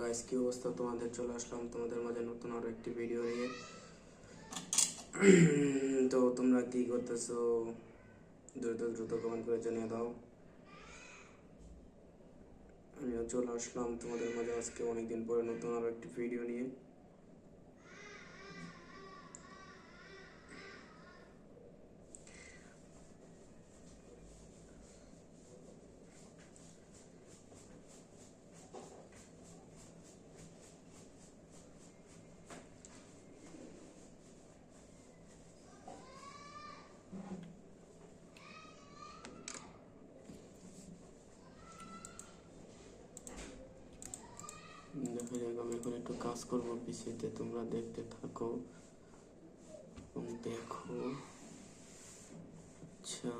Guys, কি অবস্থা তোমাদের? চলে আসলাম তোমাদের মাঝে নতুন আরো একটি ভিডিও নিয়ে। তো তোমরা কি করতেছো? দ্রুত দ্রুত কমেন্ট করে জানিয়ে দাও। আমিও চলে আসলাম তোমাদের মাঝে আজকে অনেকদিন পরে নতুন আরো একটি ভিডিও নিয়ে। দেখা যাক, আমি এখন একটু কাজ করবো পিসিতে, তোমরা দেখতে থাকো এবং দেখো। আচ্ছা,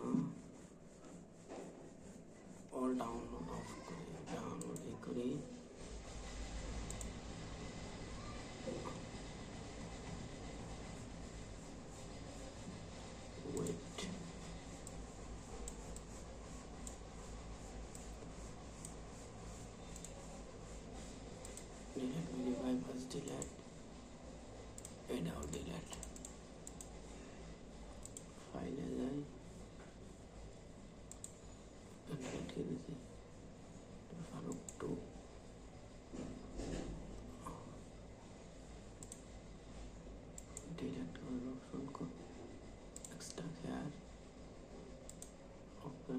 অল ডাউনলোড অফ করি, ডাউনলোড করি। Wait, delete media bypass, delete and out, delete ফাইলে যাই, delete করে দিছি ফারুক 2। delete করার অপশন কো এক্সট্রা হেয়ার, ওকে।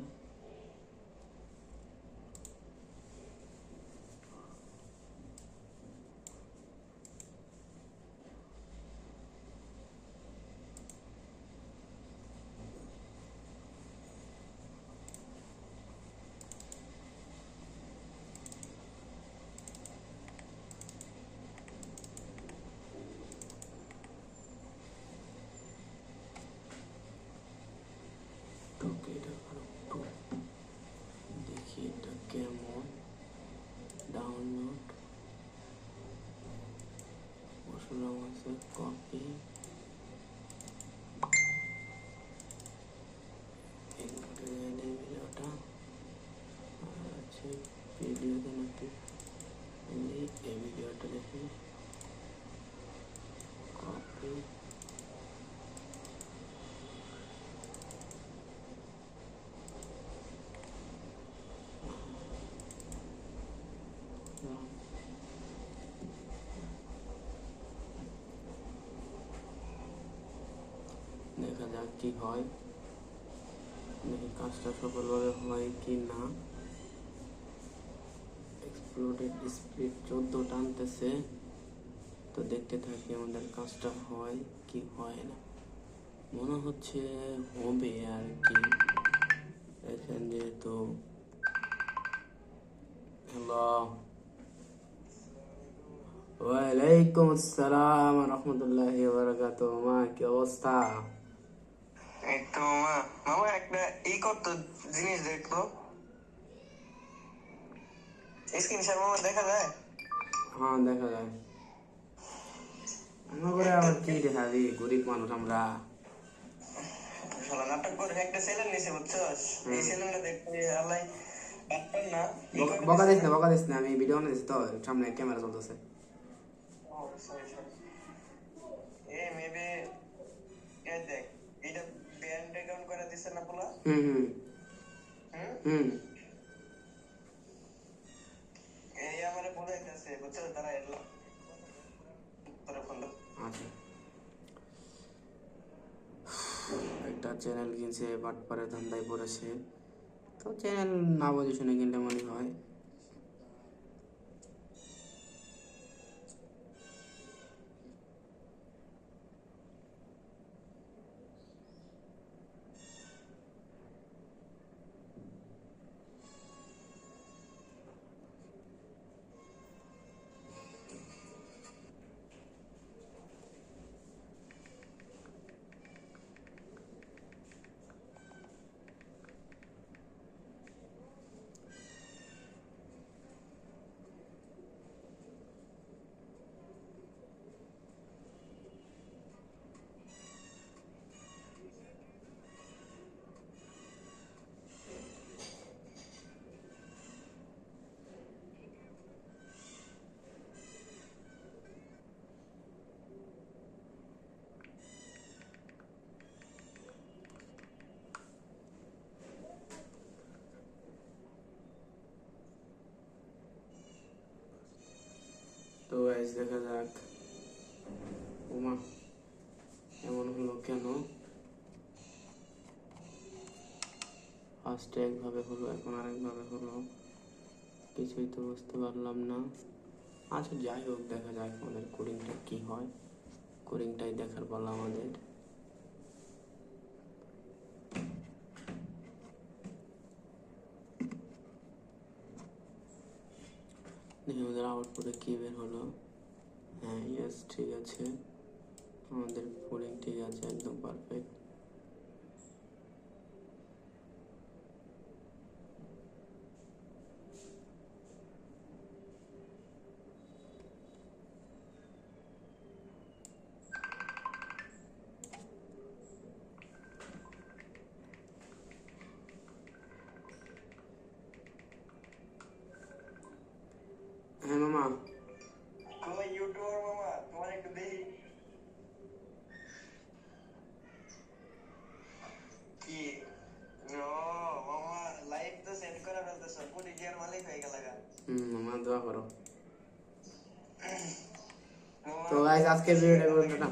ওকে, এটা ফারুক 2। দেখি এটা কেমন। ডাউনলোড বসালাম, আছে কপি, ভিডিওটা আছে ভিডিওতে নাকি এই ভিডিওটা দেখি, কপি, দেখা যাক কি হয়, দেখি কাজটা সফলভাবে হয় কি না। এক্সপ্লোডেড স্পিড 14 টানতেছে, তো দেখতে থাকি আমাদের কাজটা হয় কি হয় না। মনে হচ্ছে হবে আর কি। দেখেন যেহেতু, হ্যালো, ওয়ালাইকুম আসসালাম রহমতুল্লাহি ওয়া বারাকাতুহু। মা, কি অবস্থা? এই তো মামা একটা করতো জিনিস দেখতো, স্ক্রিন শেয়ার মামা দেখা যায়? হ্যাঁ, দেখা যায়। আমরা করে আবার কি দেখাবি, গরিব মানুষ আমরা। শালা নাটক করে একটা চ্যানেল নিছে, বুঝছস? এই চ্যানেলটা দেখতে আলাই পারতাম না। বকা দিস না, আমি ভিডিও বানাইছি তো, সামনে ক্যামেরা চলতেছে। এ মেবি এ দেখ, এটা ব্যান্ড অ্যাকাউন্ট করে দিছে না পোলা। হুম হুম হুম হুম এই আমারে বলাইতেছে, বুঝছস? তারা এলো তোরে ফোন দাও। আচ্ছা, একটা চ্যানেল কিনছে, বাটপারে ধান্দায় পড়েছে। তো চ্যানেল না বুঝে শুনে কিনলে মনে হয়। তো গাইস দেখা যাক। ওমা, এমন হলো কেন? ফার্স্টে একভাবে হলো, এখন আরেকভাবে হলো, কিছুই তো বুঝতে পারলাম না। আচ্ছা যাই হোক, দেখা যাক আমাদের কোডিংটা কি হয়। কোডিংটাই দেখার পালা আমাদের। দেখি আমাদের আউটপুটে কি বের হলো। হ্যাঁ, ইয়েস, ঠিক আছে, আমাদের কোডিং ঠিক আছে, একদম পারফেক্ট। হ্যাঁ মামা, কই ইউটিউবার মামা, তোমার একটু দেখি। কি? ও মামা, লাইভ তো সেট করে ফেলতেছো, কোটি টিয়ার মালিক হয়ে গেল গা। মামা দোয়া করো। মামা, তো গাইস আজকের ভিডিওটা পর্যন্ত না।